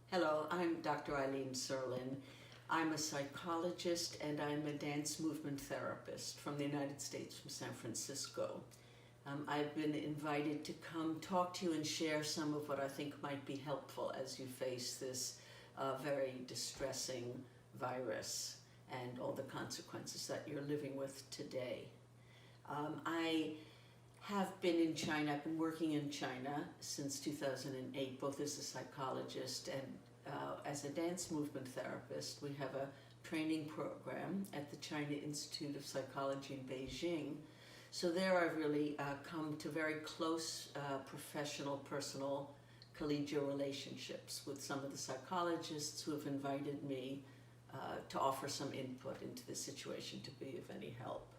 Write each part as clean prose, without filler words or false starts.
Hello, I'm Dr. Eileen Serlin. I'm a psychologist and I'm a dance movement therapist from the United States, from San Francisco. I've been invited to come talk to you and share some of what I think might be helpful as you face this very distressing virus and all the consequences that you're living with today. I have been in China. I've been working in China since 2008, both as a psychologist and as a dance movement therapist. We have a training program at the China Institute of Psychology in Beijing. So there I've really come to very close professional, personal, collegial relationships with some of the psychologists who have invited me to offer some input into the situation to be of any help.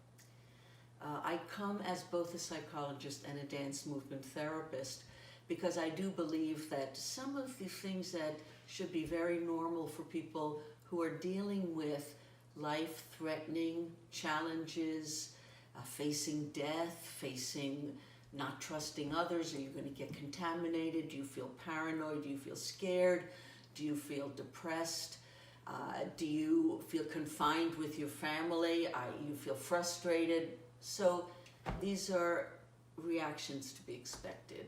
I come as both a psychologist and a dance movement therapist because I do believe that some of the things that should be very normal for people who are dealing with life-threatening challenges, facing death, facing not trusting others. Are you going to get contaminated? Do you feel paranoid? Do you feel scared? Do you feel depressed? Do you feel confined with your family? You feel frustrated? So these are reactions to be expected.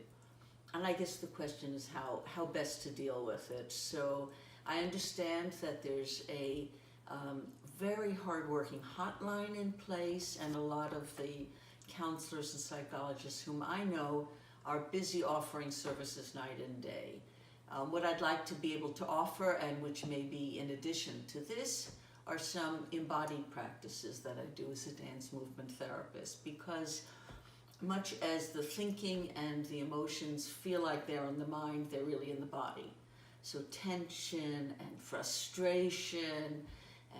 And I guess the question is how best to deal with it. So I understand that there's a very hardworking hotline in place, and a lot of the counselors and psychologists whom I know are busy offering services night and day. What I'd like to be able to offer, and which may be in addition to this, are some embodied practices that I do as a dance movement therapist, because much as the thinking and the emotions feel like they're in the mind, they're really in the body. So tension and frustration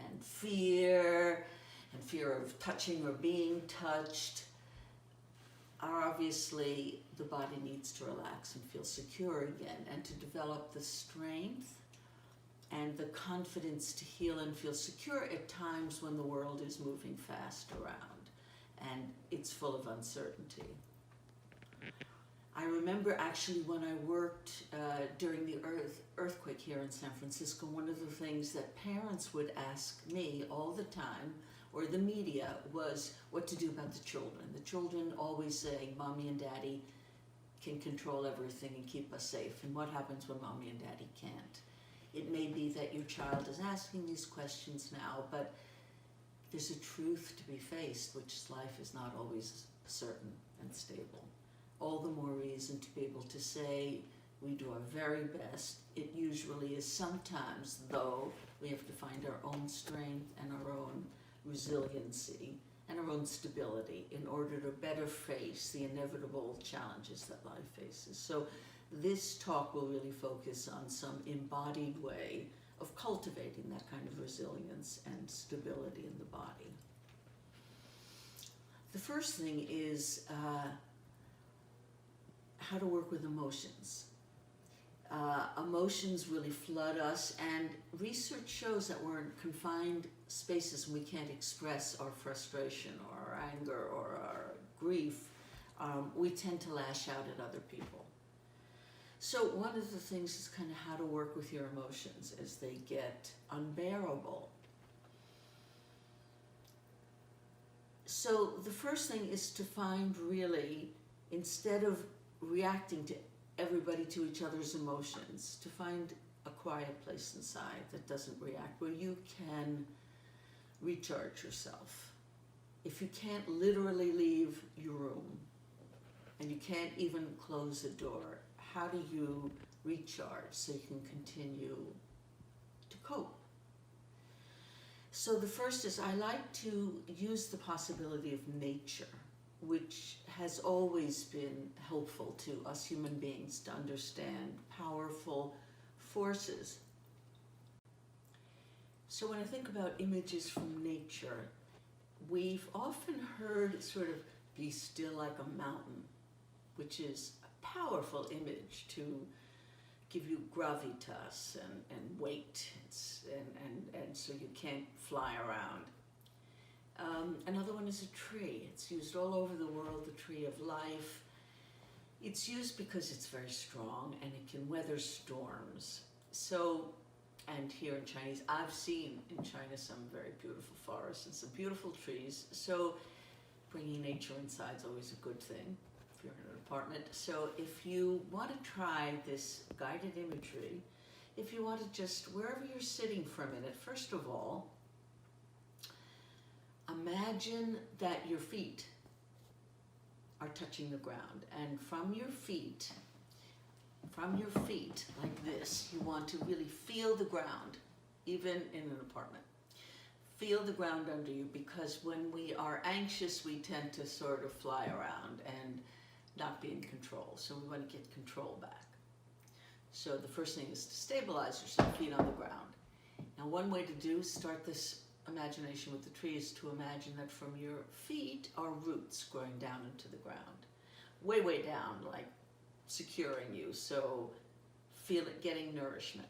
and fear of touching or being touched are obviously, the body needs to relax and feel secure again, and to develop the strength and the confidence to heal and feel secure at times when the world is moving fast around and it's full of uncertainty. I remember actually when I worked during the earthquake here in San Francisco, one of the things that parents would ask me all the time, or the media, was what to do about the children. The children always saying, Mommy and Daddy can control everything and keep us safe. And what happens when Mommy and Daddy can't? It may be that your child is asking these questions now, but there's a truth to be faced, which is life is not always certain and stable. All the more reason to be able to say we do our very best. It usually is sometimes, though, we have to find our own strength and our own resiliency and our own stability in order to better face the inevitable challenges that life faces. So this talk will really focus on some embodied way of cultivating that kind of resilience and stability in the body. The first thing is how to work with emotions. Emotions really flood us, and research shows that we're in confined spaces and we can't express our frustration or our anger or our grief. We tend to lash out at other people. So one of the things is kind of how to work with your emotions as they get unbearable. So the first thing is to find, really, instead of reacting to everybody, to each other's emotions, to find a quiet place inside that doesn't react, where you can recharge yourself. If you can't literally leave your room and you can't even close the door, how do you recharge so you can continue to cope? So the first is, I like to use the possibility of nature, which has always been helpful to us human beings to understand powerful forces. So when I think about images from nature, we've often heard sort of be still like a mountain, which is a powerful image to give you gravitas and weight, and so you can't fly around. Another one is a tree. It's used all over the world, the tree of life. It's used because it's very strong and it can weather storms. So, and here in Chinese, I've seen in China some very beautiful forests and some beautiful trees. So bringing nature inside is always a good thing if you're in an apartment. So if you want to try this guided imagery, if you want to just, wherever you're sitting for a minute, first of all, imagine that your feet are touching the ground, and from your feet, like this, you want to really feel the ground, even in an apartment. Feel the ground under you, because when we are anxious, we tend to sort of fly around and not be in control. So we want to get control back. So the first thing is to stabilize yourself, feet on the ground. Now, one way to start this imagination with the tree is to imagine that from your feet are roots growing down into the ground. Way, way down, like securing you. So feel it getting nourishment.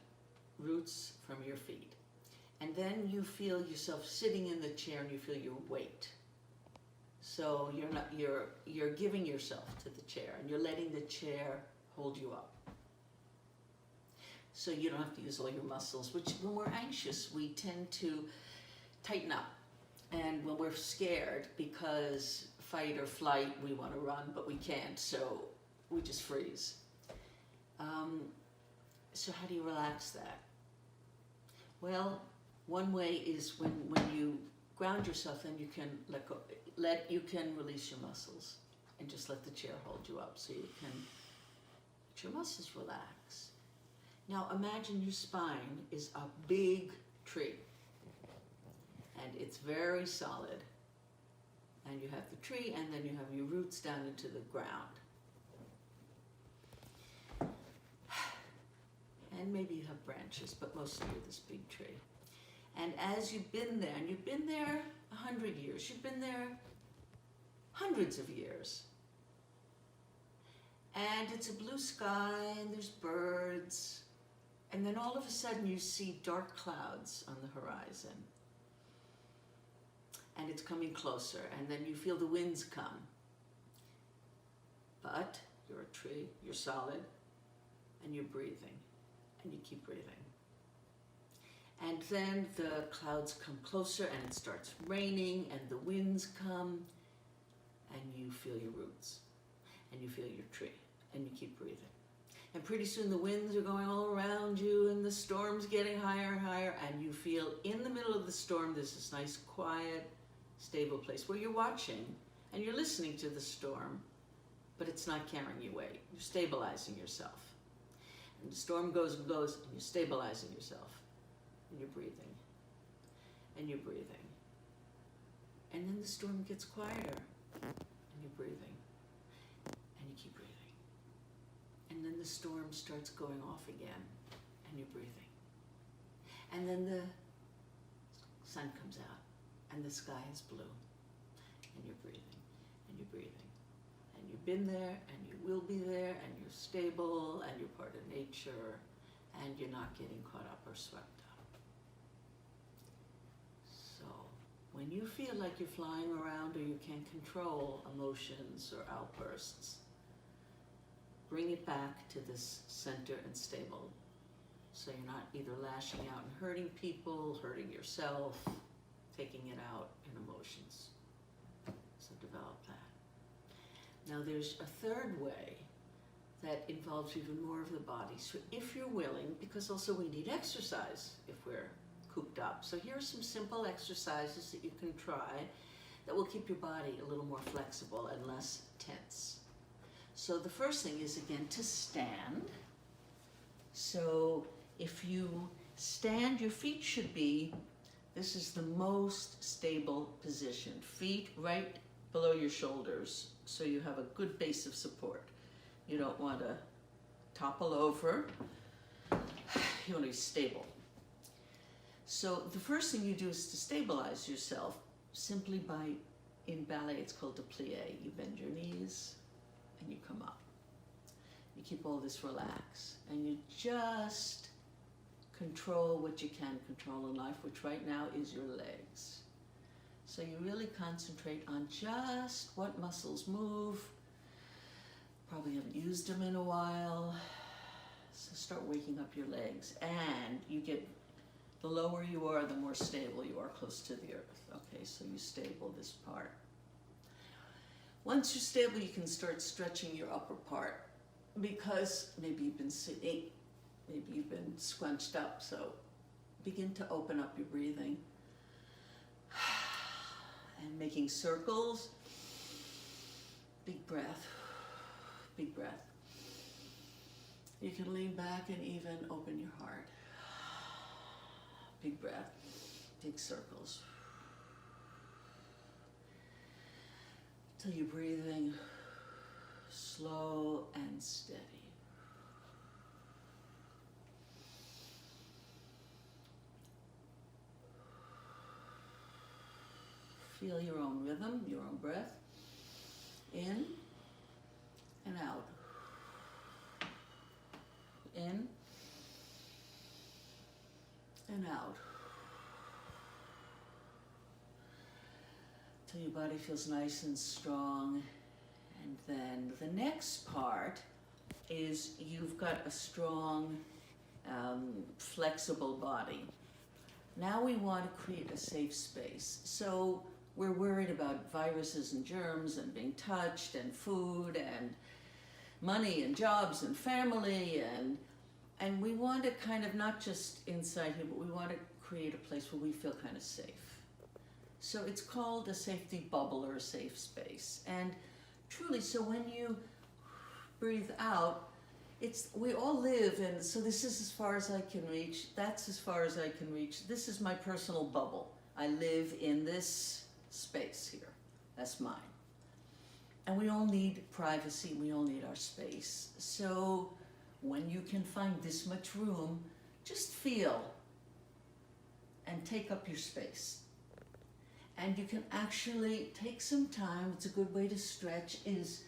Roots from your feet. And then you feel yourself sitting in the chair and you feel your weight. So you're giving yourself to the chair and you're letting the chair hold you up. So you don't have to use all your muscles, which when we're anxious, we tend to tighten up. And when we're scared, because fight or flight, we want to run, but we can't, so we just freeze. So how do you relax that? Well, one way is when you ground yourself, then you can let go, you can release your muscles and just let the chair hold you up, so you can let your muscles relax. Now imagine your spine is a big tree and it's very solid, and you have the tree and then you have your roots down into the ground, and maybe you have branches, but mostly you're this big tree. And as you've been there, and you've been there 100 years, you've been there hundreds of years, and it's a blue sky and there's birds, and then all of a sudden you see dark clouds on the horizon, and it's coming closer, and then you feel the winds come. But you're a tree, you're solid, and you're breathing, and you keep breathing. And then the clouds come closer and it starts raining and the winds come, and you feel your roots and you feel your tree and you keep breathing. And pretty soon the winds are going all around you and the storm's getting higher and higher, and you feel in the middle of the storm there's this nice quiet, stable place where you're watching and you're listening to the storm, but it's not carrying you away. You're stabilizing yourself. And the storm goes and goes and you're stabilizing yourself. And you're breathing, and you're breathing. And then the storm gets quieter, and you're breathing, and you keep breathing. And then the storm starts going off again, and you're breathing. And then the sun comes out, and the sky is blue, and you're breathing, and you're breathing. And you've been there, and you will be there, and you're stable, and you're part of nature, and you're not getting caught up or swept up. When you feel like you're flying around or you can't control emotions or outbursts, bring it back to this center and stable. So you're not either lashing out and hurting people, hurting yourself, taking it out in emotions. So develop that. Now there's a third way that involves even more of the body. So if you're willing, because also we need exercise if we're cooped up. So here are some simple exercises that you can try that will keep your body a little more flexible and less tense. So the first thing is, again, to stand. So if you stand, your feet should be, this is the most stable position. Feet right below your shoulders, so you have a good base of support. You don't want to topple over. You want to be stable. So the first thing you do is to stabilize yourself simply by, in ballet it's called a plie. You bend your knees and you come up. You keep all this relaxed and you just control what you can control in life, which right now is your legs. So you really concentrate on just what muscles move. Probably haven't used them in a while. So start waking up your legs, and you get, the lower you are, the more stable you are close to the earth. Okay, so you stable this part. Once you're stable, you can start stretching your upper part, because maybe you've been sitting, maybe you've been scrunched up, so begin to open up your breathing and making circles. Big breath, big breath. You can lean back and even open your heart. Big breath, big circles. Till you're breathing slow and steady. Feel your own rhythm, your own breath. In and out. In and out. Till your body feels nice and strong. And then the next part is you've got a strong, flexible body. Now we want to create a safe space. So we're worried about viruses and germs and being touched and food and money and jobs and family, and we want to kind of, not just inside here, but we want to create a place where we feel kind of safe. So it's called a safety bubble or a safe space. And truly, so when you breathe out, we all live, and so this is as far as I can reach, that's as far as I can reach. This is my personal bubble. I live in this space here. That's mine. And we all need privacy, we all need our space. So when you can find this much room, just feel and take up your space. And you can actually take some time. It's a good way to stretch, it's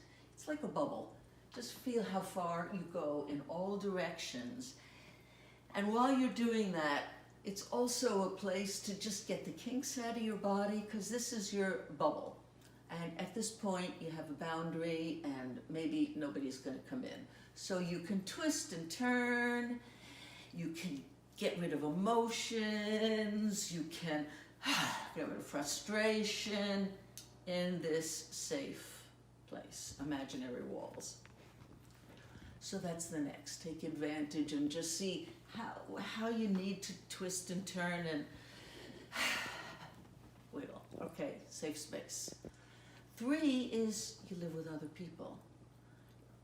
like a bubble. Just feel how far you go in all directions. And while you're doing that, it's also a place to just get the kinks out of your body, because this is your bubble. And at this point, you have a boundary, and maybe nobody's going to come in. So you can twist and turn, you can get rid of emotions, you can get rid of frustration in this safe place, imaginary walls. So that's the next. Take advantage and just see how you need to twist and turn and wiggle. Okay, safe space. 3 is you live with other people.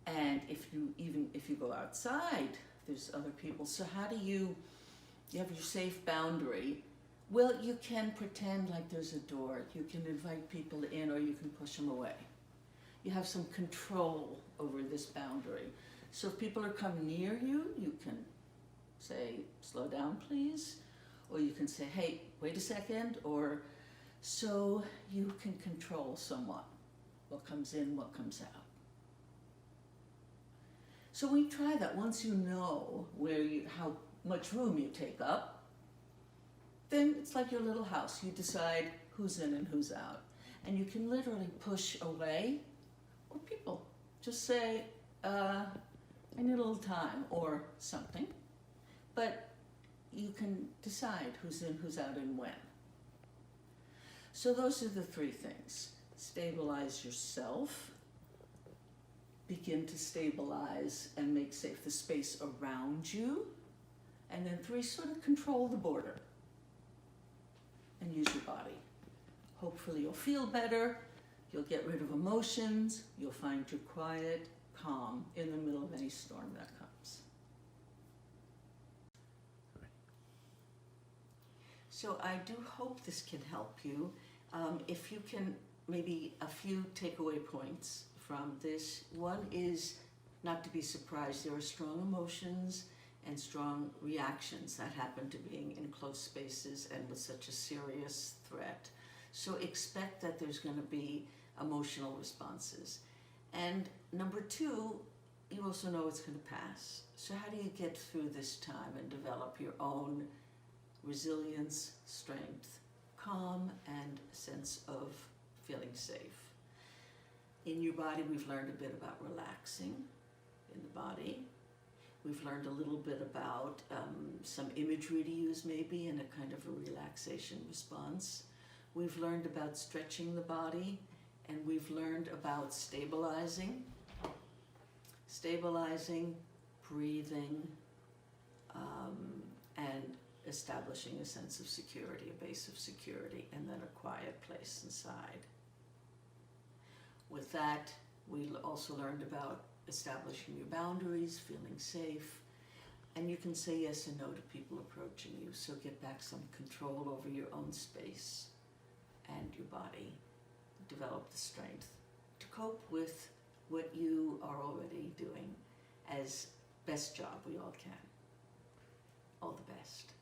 And if you go outside, there's other people. So how do you have your safe boundary? Well, you can pretend like there's a door. You can invite people in, or you can push them away. You have some control over this boundary. So if people are coming near you, you can say, slow down, please. Or you can say, hey, wait a second. Or so you can control somewhat what comes in, what comes out. So we try that. Once you know how much room you take up, then it's like your little house. You decide who's in and who's out. And you can literally push away, or people. Just say, I need a little time, or something. But you can decide who's in, who's out, and when. So those are the 3 things. Stabilize yourself. Begin to stabilize and make safe the space around you. And then 3, sort of control the border. And use your body. Hopefully you'll feel better. You'll get rid of emotions. You'll find your quiet, calm in the middle of any storm that comes. So I do hope this can help you. If you can, maybe a few takeaway points from this. One is not to be surprised. There are strong emotions and strong reactions that happen to being in close spaces and with such a serious threat. So expect that there's going to be emotional responses. And number 2, you also know it's going to pass. So how do you get through this time and develop your own resilience, strength, calm, and sense of feeling safe? In your body, we've learned a bit about relaxing in the body. We've learned a little bit about some imagery to use maybe in a kind of a relaxation response. We've learned about stretching the body, and we've learned about stabilizing, breathing, and establishing a sense of security, a base of security, and then a quiet place inside. With that, we also learned about establishing your boundaries, feeling safe, and you can say yes and no to people approaching you, so get back some control over your own space and your body. Develop the strength to cope with what you are already doing as best job we all can. All the best.